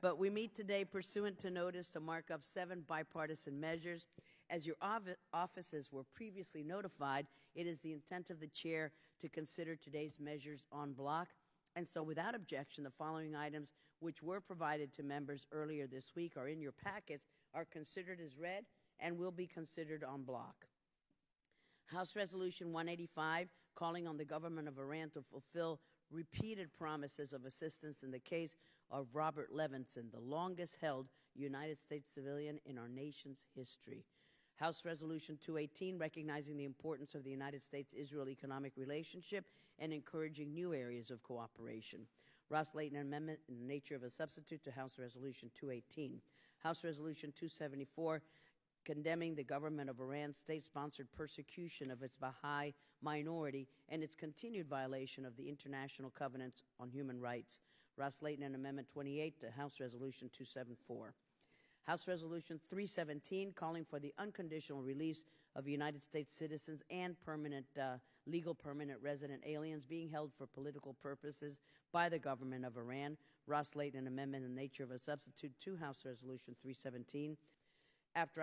But we meet today pursuant to notice to mark up 7 bipartisan measures. As your offices were previously notified, it is the intent of the chair to consider today's measures en bloc. And so without objection, the following items, which were provided to members earlier this week, are in your packets, are considered as read and will be considered en bloc. House Resolution 185, calling on the government of Iran to fulfill repeated promises of assistance in the case of Robert Levinson, the longest-held United States civilian in our nation's history. House Resolution 218, recognizing the importance of the United States-Israel economic relationship and encouraging new areas of cooperation. Ross-Layton amendment in the nature of a substitute to House Resolution 218. House Resolution 274, condemning the government of Iran's state-sponsored persecution of its Baha'i minority and its continued violation of the International Covenants on Human Rights. Ross-Layton and Amendment 28 to House Resolution 274. House Resolution 317, calling for the unconditional release of United States citizens and legal permanent resident aliens being held for political purposes by the government of Iran. Ross-Layton amendment in the nature of a substitute to House Resolution 317. After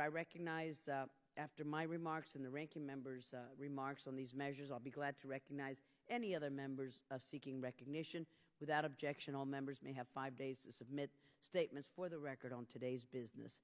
my remarks and the ranking member's remarks on these measures, I'll be glad to recognize any other members seeking recognition. Without objection, all members may have 5 days to submit statements for the record on today's business.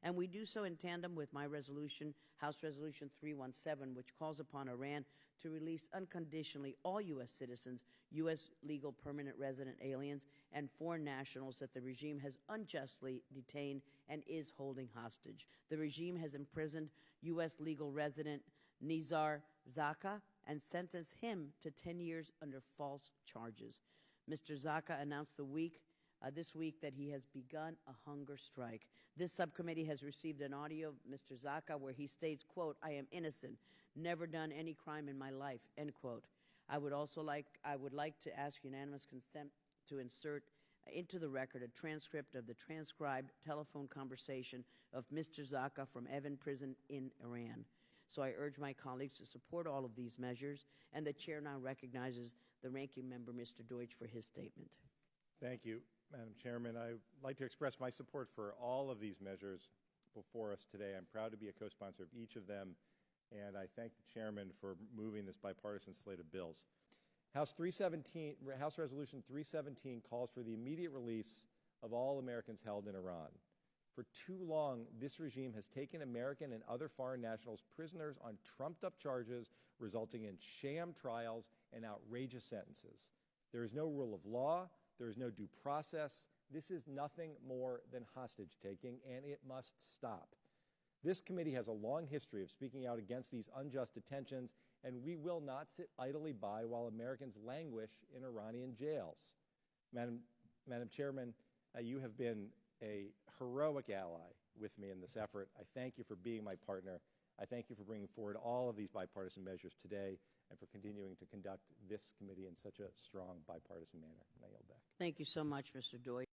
And we do so in tandem with my resolution, House Resolution 317, which calls upon Iran to release unconditionally all U.S. citizens, U.S. legal permanent resident aliens, and foreign nationals that the regime has unjustly detained and is holding hostage. The regime has imprisoned U.S. legal resident Nizar Zakka and sentenced him to 10 years under false charges. Mr. Zakka announced this week that he has begun a hunger strike. This subcommittee has received an audio of Mr. Zakka where he states, quote, "I am innocent, never done any crime in my life," end quote. I would like to ask unanimous consent to insert into the record a transcript of the transcribed telephone conversation of Mr. Zakka from Evin Prison in Iran. So I urge my colleagues to support all of these measures, and the chair now recognizes the ranking member, Mr. Deutsch, for his statement. Thank you, Madam Chairman. I would like to express my support for all of these measures before us today. I'm proud to be a co-sponsor of each of them, and I thank the chairman for moving this bipartisan slate of bills. House Resolution 317 calls for the immediate release of all Americans held in Iran. For too long, this regime has taken American and other foreign nationals prisoners on trumped-up charges, resulting in sham trials and outrageous sentences. There is no rule of law. There is no due process. This is nothing more than hostage-taking, and it must stop. This committee has a long history of speaking out against these unjust detentions, and we will not sit idly by while Americans languish in Iranian jails. Madam Chairman, you have been a heroic ally with me in this effort. I thank you for being my partner. I thank you for bringing forward all of these bipartisan measures today and for continuing to conduct this committee in such a strong bipartisan manner. And I yield back. Thank you so much, Mr. Deutsch.